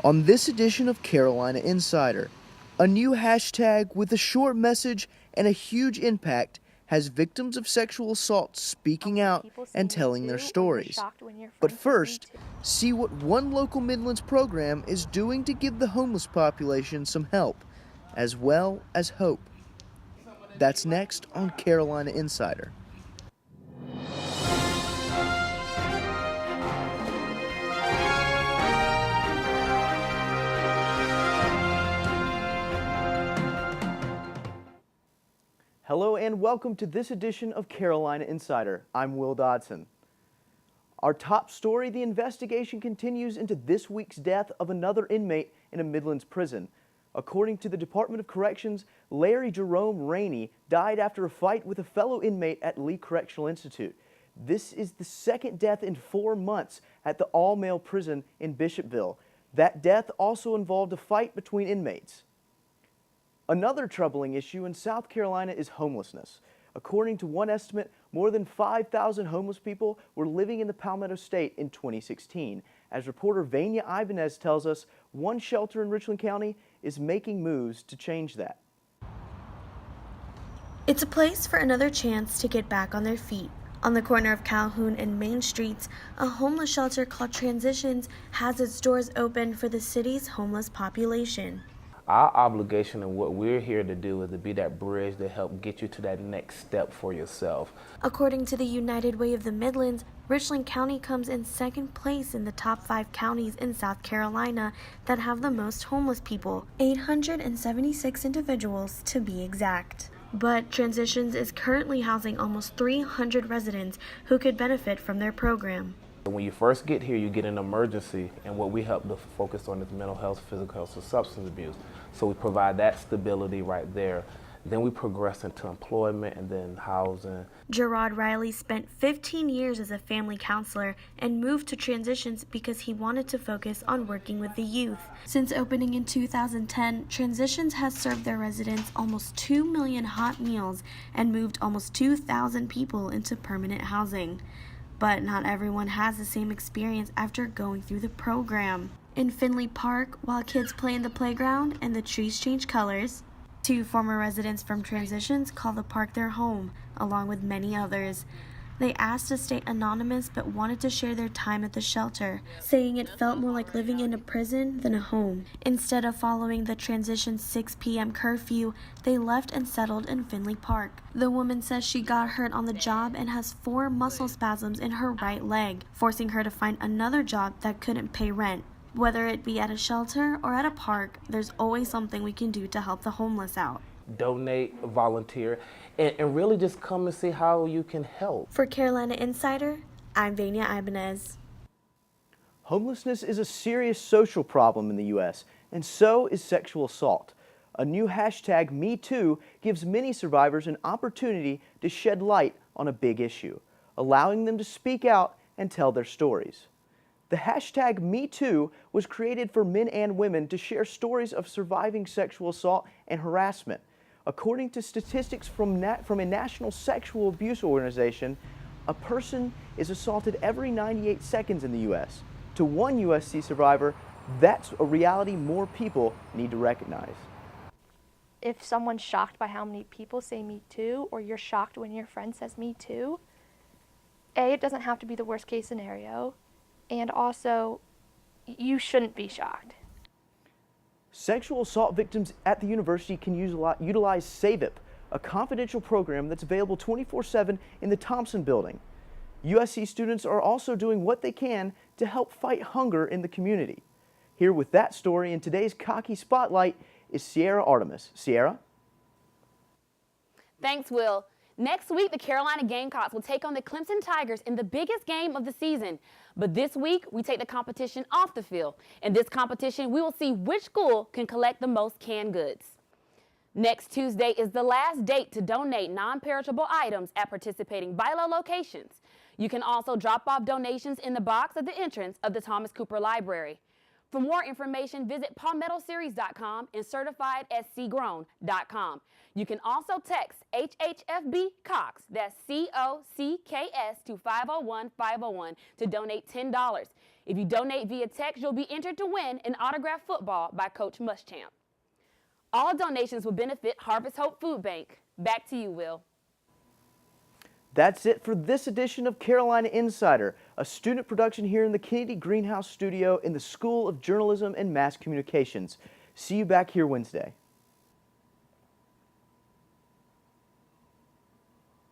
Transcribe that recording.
On this edition of Carolina Insider, a new hashtag with a short message and a huge impact has victims of sexual assault speaking out and telling their stories. But first, see what one local Midlands program is doing to give the homeless population some help, as well as hope. That's next on Carolina Insider. Hello and welcome to this edition of Carolina Insider. I'm Will Dodson. Our top story, the investigation continues into this week's death of another inmate in a Midlands prison. According to the Department of Corrections, Larry Jerome Rainey died after a fight with a fellow inmate at Lee Correctional Institute. This is the second death in 4 months at the all-male prison in Bishopville. That death also involved a fight between inmates. Another troubling issue in South Carolina is homelessness. According to one estimate, more than 5,000 homeless people were living in the Palmetto State in 2016. As reporter Vania Ibanez tells us, one shelter in Richland County is making moves to change that. It's a place for another chance to get back on their feet. On the corner of Calhoun and Main Streets, a homeless shelter called Transitions has its doors open for the city's homeless population. Our obligation and what we're here to do is to be that bridge to help get you to that next step for yourself. According to the United Way of the Midlands, Richland County comes in second place in the top 5 counties in South Carolina that have the most homeless people, 876 individuals to be exact. But Transitions is currently housing almost 300 residents who could benefit from their program. When you first get here, you get an emergency, and what we help to focus on is mental health, physical health, and substance abuse. So we provide that stability right there. Then we progress into employment and then housing. Gerard Riley spent 15 years as a family counselor and moved to Transitions because he wanted to focus on working with the youth. Since opening in 2010, Transitions has served their residents almost 2 million hot meals and moved almost 2,000 people into permanent housing. But not everyone has the same experience after going through the program. In Finley Park, while kids play in the playground and the trees change colors, 2 former residents from Transitions call the park their home, along with many others. They asked to stay anonymous but wanted to share their time at the shelter, saying it felt more like living in a prison than a home. Instead of following the Transition 6 p.m. curfew, they left and settled in Finley Park. The woman says she got hurt on the job and has 4 muscle spasms in her right leg, forcing her to find another job that couldn't pay rent. Whether it be at a shelter or at a park, there's always something we can do to help the homeless out. Donate, volunteer, and really just come and see how you can help. For Carolina Insider, I'm Vania Ibanez. Homelessness is a serious social problem in the U.S., and so is sexual assault. A new hashtag, #MeToo, gives many survivors an opportunity to shed light on a big issue, allowing them to speak out and tell their stories. The hashtag #MeToo was created for men and women to share stories of surviving sexual assault and harassment. According to statistics from a national sexual abuse organization, a person is assaulted every 98 seconds in the U.S. To one USC survivor, that's a reality more people need to recognize. If someone's shocked by how many people say me too, or you're shocked when your friend says me too, it doesn't have to be the worst case scenario, and also, you shouldn't be shocked. Sexual assault victims at the university can utilize SAVIP, a confidential program that's available 24/7 in the Thompson building. USC students are also doing what they can to help fight hunger in the community. Here with that story in today's Cocky Spotlight is Sierra Artemis. Sierra? Thanks, Will. Next week, the Carolina Gamecocks will take on the Clemson Tigers in the biggest game of the season. But this week, we take the competition off the field. In this competition, we will see which school can collect the most canned goods. Next Tuesday is the last date to donate non-perishable items at participating BILO locations. You can also drop off donations in the box at the entrance of the Thomas Cooper Library. For more information, visit palmettoseries.com and certifiedscgrown.com. You can also text HHFB Cox, that's COCKS, to 501-501 to donate $10. If you donate via text, you'll be entered to win an autographed football by Coach Muschamp. All donations will benefit Harvest Hope Food Bank. Back to you, Will. That's it for this edition of Carolina Insider, a student production here in the Kennedy Greenhouse studio in the School of Journalism and Mass Communications. See you back here Wednesday.